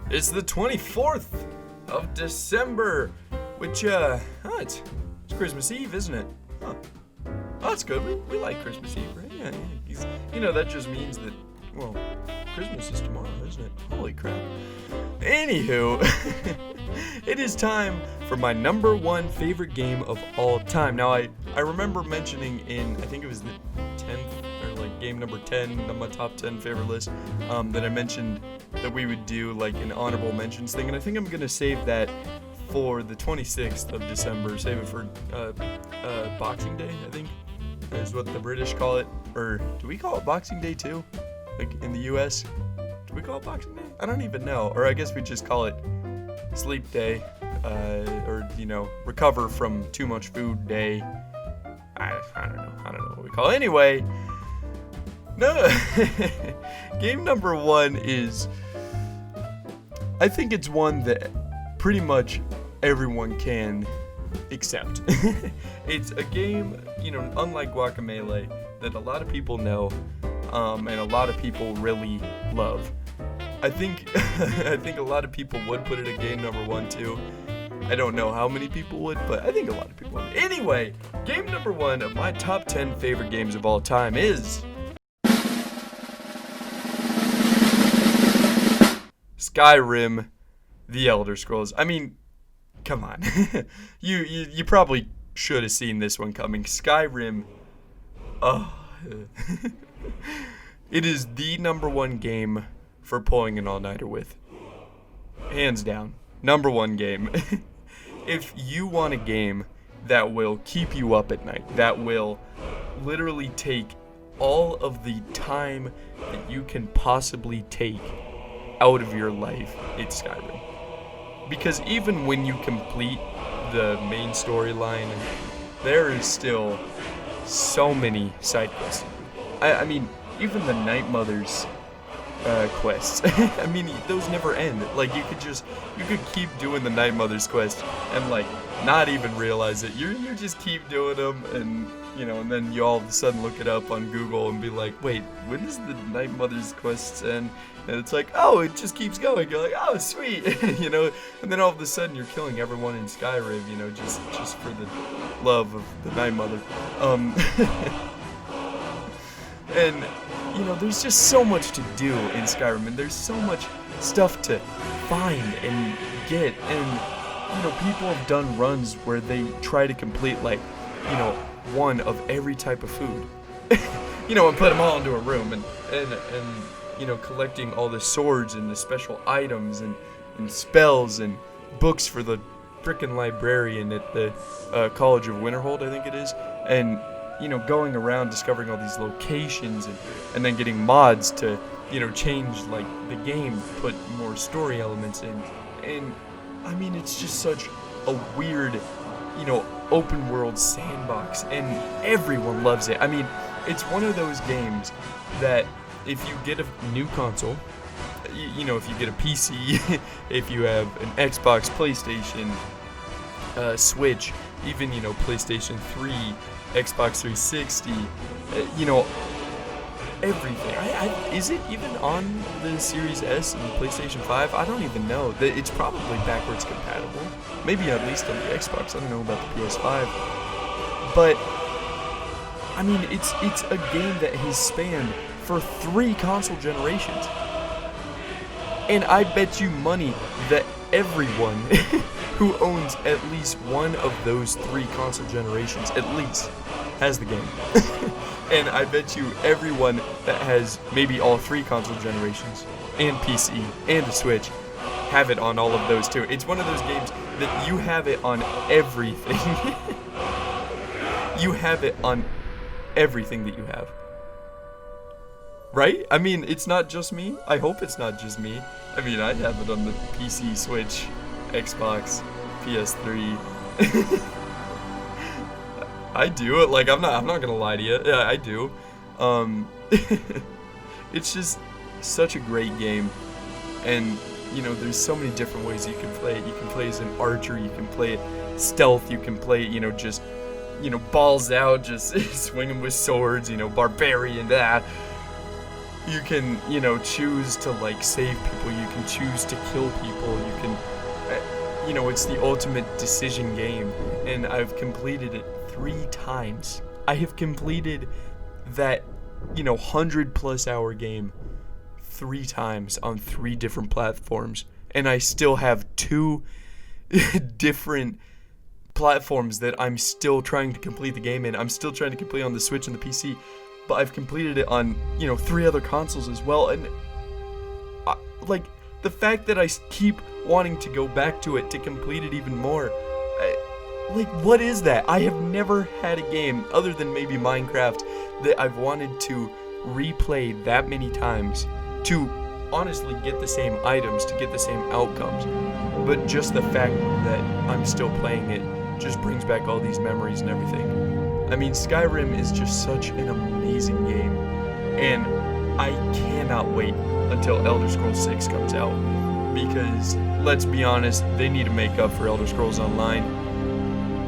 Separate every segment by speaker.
Speaker 1: It's the 24th of December, which, it's Christmas Eve, isn't it? Huh. Oh, that's good. We like Christmas Eve, right? Yeah. That just means that, well, Christmas is tomorrow, isn't it? Holy crap. Anywho, it is time for my number one favorite game of all time. Now, I remember mentioning in, I think it was the 10th, or like game number 10 on my top 10 favorite list, that I mentioned that we would do like an honorable mentions thing, and I think I'm going to save that for the 26th of December. Save it for Boxing Day, I think, is what the British call it. Or do we call it Boxing Day too? Like in the US? Do we call it Boxing Day? I don't even know. Or I guess we just call it Sleep Day. Or, recover from too much food day. I don't know. I don't know what we call it. Anyway, no. Game number one is, I think it's one that pretty much everyone can accept. It's a game, unlike Guacamelee, that a lot of people know, and a lot of people really love. I think a lot of people would put it at game number one too. I don't know how many people would, but I think a lot of people would. Anyway, game number one of my top 10 favorite games of all time is Skyrim, The Elder Scrolls. I mean, come on. You probably should have seen this one coming. Skyrim, it is the number one game for pulling an all-nighter with. Hands down. Number one game. If you want a game that will keep you up at night, that will literally take all of the time that you can possibly take out of your life, it's Skyrim. Because even when you complete the main storyline, there is still so many side quests. I mean, even the Night Mother's quests. I mean, those never end. Like, you could keep doing the Night Mother's quest and like not even realize it. You just keep doing them, and and then you all of a sudden look it up on Google and be like, wait, when does the Night Mother's quests end? And it's like, oh, it just keeps going. You're like, oh, sweet, and then all of a sudden you're killing everyone in Skyrim, just for the love of the Night Mother. And there's just so much to do in Skyrim, and there's so much stuff to find and get, and people have done runs where they try to complete like one of every type of food, and put them all into a room, and collecting all the swords and the special items and spells and books for the frickin' librarian at the College of Winterhold, I think it is, and going around discovering all these locations and then getting mods to change like the game, put more story elements in, and I mean, it's just such a weird open world sandbox, and everyone loves it. I mean, it's one of those games that if you get a new console, if you get a PC, if you have an Xbox, PlayStation, Switch, even PlayStation 3, Xbox 360, everything. Is it even on the Series S and PlayStation 5? I don't even know. It's probably backwards compatible. Maybe at least on the Xbox. I don't know about the PS5. But I mean, it's a game that has spanned for 3 console generations. And I bet you money that everyone who owns at least one of those 3 console generations, at least, has the game. And I bet you everyone that has maybe all 3 console generations, and PC, and a Switch, have it on all of those too. It's one of those games that you have it on everything. You have it on everything that you have. Right? I mean, it's not just me. I hope it's not just me. I mean, I have it on the PC, Switch, Xbox, PS3. I do it. Like, I'm not gonna lie to you. Yeah, I do. It's just such a great game, and there's so many different ways you can play it. You can play as an archer. You can play it stealth. You can play it, just balls out, just swinging with swords. Barbarian. You can, you know, choose to like save people. You can choose to kill people. You can, you know, it's the ultimate decision game. And I've completed it 3 times. I have completed that, you know, 100+ hour game 3 times on 3 different platforms. And I still have 2 different platforms that I'm still trying to complete the game in. I'm still trying to complete on the Switch and the PC. But I've completed it on, you know, 3 other consoles as well. And, like, the fact that I keep wanting to go back to it to complete it even more. Like, what is that? I have never had a game, other than maybe Minecraft, that I've wanted to replay that many times to honestly get the same items, to get the same outcomes. But just the fact that I'm still playing it just brings back all these memories and everything. I mean, Skyrim is just such an amazing game, and I cannot wait until Elder Scrolls 6 comes out, because, let's be honest, they need to make up for Elder Scrolls Online.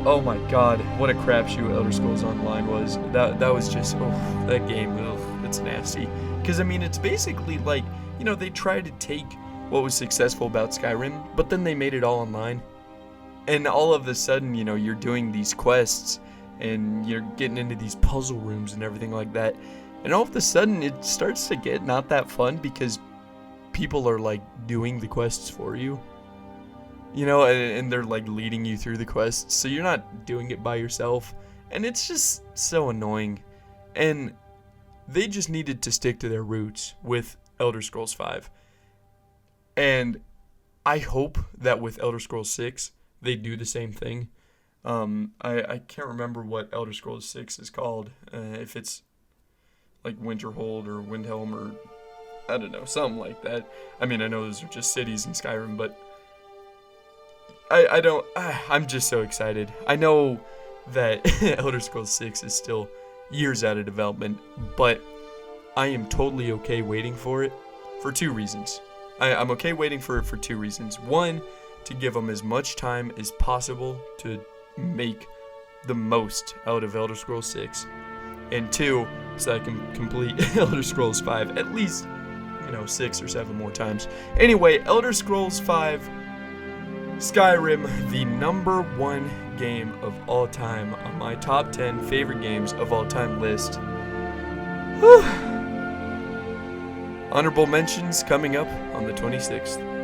Speaker 1: Oh my god, what a crapshoot Elder Scrolls Online was. That was just, that game, it's nasty. Because, I mean, it's basically like, you know, they tried to take what was successful about Skyrim, but then they made it all online. And all of a sudden, you know, you're doing these quests, and you're getting into these puzzle rooms and everything like that. And all of a sudden, it starts to get not that fun because people are, like, doing the quests for you. You know, and they're, like, leading you through the quests, so you're not doing it by yourself. And it's just so annoying. And they just needed to stick to their roots with Elder Scrolls 5. And I hope that with Elder Scrolls 6, they do the same thing. I can't remember what Elder Scrolls 6 is called. If it's like Winterhold or Windhelm or I don't know, something like that. I mean, I know those are just cities in Skyrim, but I'm just so excited. I know that Elder Scrolls 6 is still years out of development, but I am totally okay waiting for it for 2 reasons. I'm okay waiting for it for 2 reasons. One, to give them as much time as possible to make the most out of Elder Scrolls 6. And 2, so I can complete Elder Scrolls 5 at least, 6 or 7 more times. Anyway, Elder Scrolls 5 Skyrim, the number 1 game of all time on my top 10 favorite games of all time list. Whew. Honorable mentions coming up on the 26th.